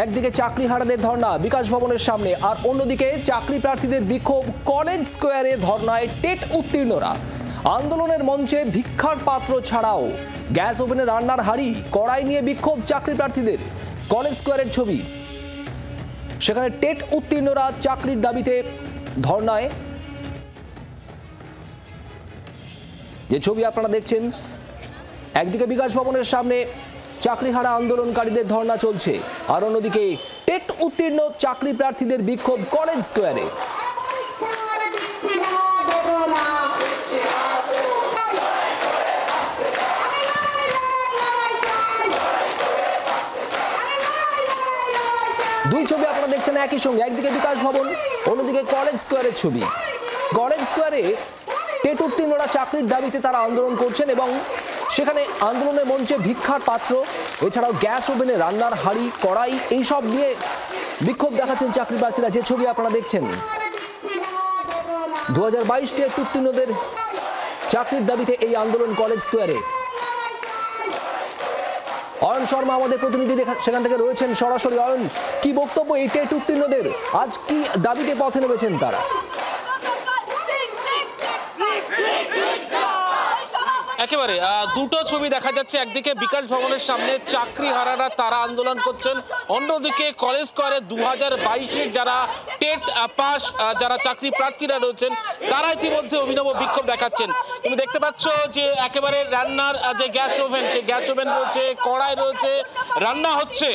একদিকে চাকরিহারাদের ধর্ণা বিকাশ ভবনের সামনে, আর অন্যদিকে চাকরি প্রার্থীদের বিক্ষোভ কলেজ স্কোয়ারে ধর্ণায় টেট উত্তীর্ণরা। আন্দোলনের মঞ্চে ভিক্ষার পাত্র ছাড়াও গ্যাস ওভেনে রান্নার হাঁড়ি কড়াই নিয়ে বিক্ষোভ চাকরি প্রার্থীদের। কলেজ স্কোয়ারের ছবি, সেখানে টেট উত্তীর্ণরা চাকরির দাবিতে ধর্ণায়। যে ছবি আপনারা দেখছেন, একদিকে বিকাশ ভবনের সামনে চাকরিহারা আন্দোলনকারীদের ধর্ণা চলছে, আর অন্যদিকে টেট উত্তীর্ণ চাকরি প্রার্থীদের বিক্ষোভ কলেজ স্কোয়ারে। দুই ছবি আপনারা দেখছেন একই সঙ্গে, একদিকে বিকাশ ভবন, অন্যদিকে কলেজ স্কোয়ারের ছবি। কলেজ স্কোয়ারে টেট উত্তীর্ণরা চাকরির দাবিতে তারা আন্দোলন করছেন এবং সেখানে আন্দোলনের মঞ্চে ভিক্ষার পাত্র, এছাড়াও গ্যাস ওভেনে রান্নার হাঁড়ি কড়াই এইসব দিয়ে বিক্ষোভ দেখাচ্ছেন চাকরি প্রার্থীরা। যে ছবি আপনারা দেখছেন, 2022 টেট উত্তীর্ণদের চাকরির দাবিতে এই আন্দোলন কলেজ স্কোয়ারে। অয়ন শর্মা আমাদের প্রতিনিধি সেখান থেকে রয়েছেন সরাসরি। অয়ন, কি বক্তব্য এই টেট উত্তীর্ণদের, আজ কি দাবিতে পথে নেমেছেন তারা? একেবারে দুটো ছবি দেখা যাচ্ছে, একদিকে বিকাশ ভবনের সামনে চাকরিহারারা তারা আন্দোলন করছেন, অন্যদিকে কলেজ স্কোয়ারে 2022-এর যারা টেট পাস যারা চাকরি প্রার্থীরা রয়েছেন তারা ইতিমধ্যে অভিনব বিক্ষোভ দেখাচ্ছেন। তুমি দেখতে পাচ্ছ যে একেবারে রান্নার যে গ্যাস ওভেন, সেই গ্যাস ওভেন রয়েছে, কড়াই রয়েছে, রান্না হচ্ছে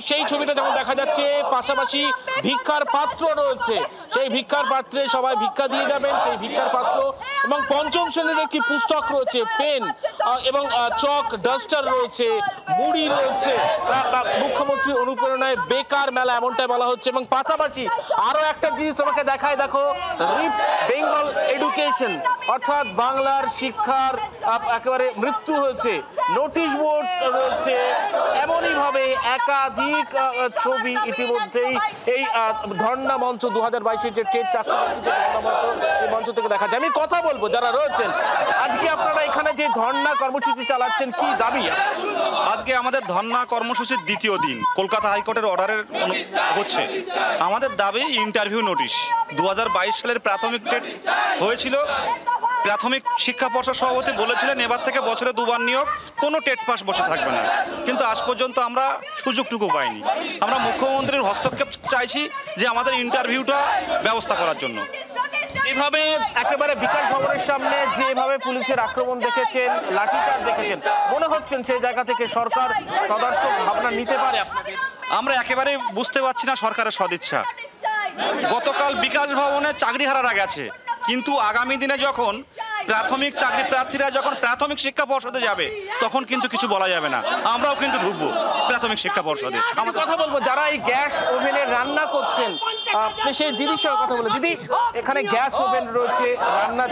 সেই ছবিটা যেমন দেখা যাচ্ছে। পাশাপাশি ভিক্ষার পাত্র রয়েছে, সেই ভিক্ষার পাত্রে সবাই ভিক্ষা দিয়ে যাবেন, সেই ভিক্ষার পাত্র এবং পঞ্চম শ্রেণীর একটি পুস্তক রয়েছে, পেন এবং চক, ডাস্টার রয়েছে, মুড়ি রয়েছে। মুখ্যমন্ত্রীর অনুপ্রেরণায় বেকার মেলা এমনটাই বলা হচ্ছে। এবং পাশাপাশি আরো একটা জিনিস তোমাকে দেখায়, দেখো, রিপ বেঙ্গল এডুকেশন, অর্থাৎ বাংলার শিক্ষার একেবারে মৃত্যু হয়েছে, নোটিশ বোর্ড রয়েছে। এমনই ভাবে একাধিক ছবি ইতিমধ্যেই এই ধর্ণা মঞ্চ 2022-এর যে টেট চাকরি এই মঞ্চ থেকে দেখা যায়। আমি কথা বলবো যারা রয়েছেন, আজকে আপনারা এখানে যে ধর্ণা কর্মসূচি চালাচ্ছেন, কি দাবি? আজকে আমাদের ধর্ণা কর্মসূচির দ্বিতীয় দিন, কলকাতা হাইকোর্টের অর্ডারের হচ্ছে। আমাদের দাবি ইন্টারভিউ নোটিশ। 2022 সালের প্রাথমিক টেট হয়েছিল, প্রাথমিক শিক্ষা পর্ষদ সভাপতি বলেছিলেন এবার থেকে বছরে 2বার নিয়োগ, কোনো টেট পাস বসে থাকবে না, কিন্তু আজ পর্যন্ত আমরা সুযোগটুকু পাইনি। আমরা মুখ্যমন্ত্রীর হস্তক্ষেপ চাইছি যে আমাদের ইন্টারভিউটা ব্যবস্থা করার জন্য। এভাবে একেবারে বিকাশ ভবনের সামনে যেভাবে পুলিশের আক্রমণ দেখেছেন, লাঠিচার্জ দেখেছেন, মনে হচ্ছেন সেই জায়গা থেকে সরকার সদার্থক ভাবনা নিতে পারে আপনাদের? আমরা একেবারে বুঝতে পারছি না সরকারের সদিচ্ছা। গতকাল বিকাশ ভবনে চাকরিহারারা গেছে, কিন্তু আগামী দিনে যখন প্রাথমিক চাকরি প্রার্থীরা যখন প্রাথমিক শিক্ষা পর্ষদে যাবে তখন কিন্তু কিছু বলা যাবে না। আমরাও কিন্তু ঢুকবো প্রাথমিক শিক্ষা পর্ষদে। আমি কথা বলবো যারা এই গ্যাস ওভেনে রান্না করছেন, সেই দিদির সঙ্গে কথা বলে। দিদি, এখানে গ্যাস ওভেন রয়েছে, রান্না,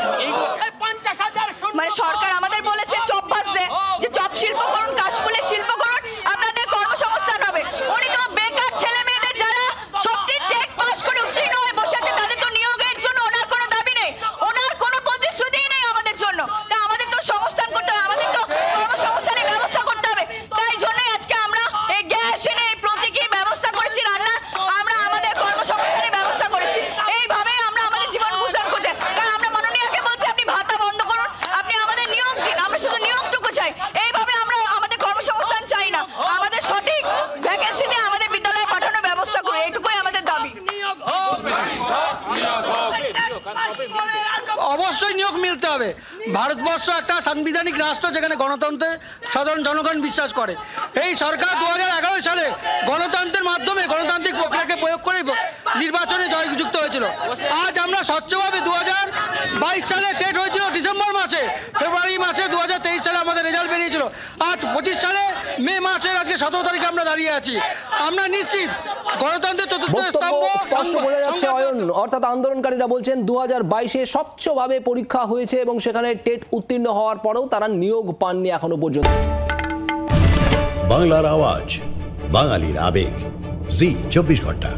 মানে সরকার আমাদের বলেছে চপ ভাজতে, যে চপ শিল্প করুন, কাশফুলের শিল্প করুন, আপনাদের কর্মসংস্থান হবে। উনি তো বেকার ছেলে মেয়েদের যারা সত্যি টেট পাস করে উত্তীর্ণ হয়ে বসে আছে তাদের তো নিয়োগের জন্য ওনার কোনো দাবি নেই, ওনার কোনো প্রতিশ্রুতি নেই আমাদের জন্য। তা আমাদের তো সংস্থান করতে হবে, আমাদের তো কর্মসংস্থানের ব্যবস্থা করতে হবে। তাই জন্যই আজকে আমরা এই গ্যাস এনে এই প্রতীকী ব্যবস্থা করেছি রান্নার, আমরা আমাদের কর্মসংস্থানের ব্যবস্থা করেছি। এইভাবেই আমরা আমাদের জীবন গুজার করতে, কারণ আমরা মাননীয়কে বলছি আপনি ভাতা বন্ধ করুন, আপনি আমাদের নিয়োগ দিন, আমরা শুধু নিয়োগটুকু চাই। এইভাবে আমরা আমাদের কর্মসংস্থান চাই না, আমাদের সঠিক ভ্যাকেন্সিতে আমাদের বিদ্যালয়ে পাঠানোর ব্যবস্থা করুন, এইটুকুই আমাদের দাবি। অবশ্যই নিয়োগ মিলতে হবে। ভারতবর্ষ একটা সাংবিধানিক রাষ্ট্র যেখানে গণতন্ত্রে সাধারণ জনগণ বিশ্বাস করে। এই সরকার 2011 সালে গণতন্ত্রের মাধ্যমে গণতান্ত্রিক প্রক্রিয়াকে প্রয়োগ করে নির্বাচনে জয়যুক্ত হয়েছিল। আজ আমরা স্বচ্ছভাবে 2022 সালে টেট হয়েছিল ডিসেম্বর মাসে, ফেব্রুয়ারি মাসে 2023 সালে আমাদের রেজাল্ট বেরিয়েছিল। আজ 25 সালে মে মাসের আজকে 17 তারিখে আমরা দাঁড়িয়ে আছি। আমরা নিশ্চিত গণতন্ত্রের চতুর্থ স্তম্ভ স্পষ্ট বোঝা যাচ্ছে অয়ন, অর্থাৎ আন্দোলনকারীরা বলছেন 2022-এ স্বচ্ছভাবে পরীক্ষা হয়েছে এবং সেখানে টেট উত্তীর্ণ হওয়ার পরেও তারা নিয়োগ পাননি এখনো পর্যন্ত। বাংলার আওয়াজ, বাঙালির আবেগ, জি 24 ঘন্টা।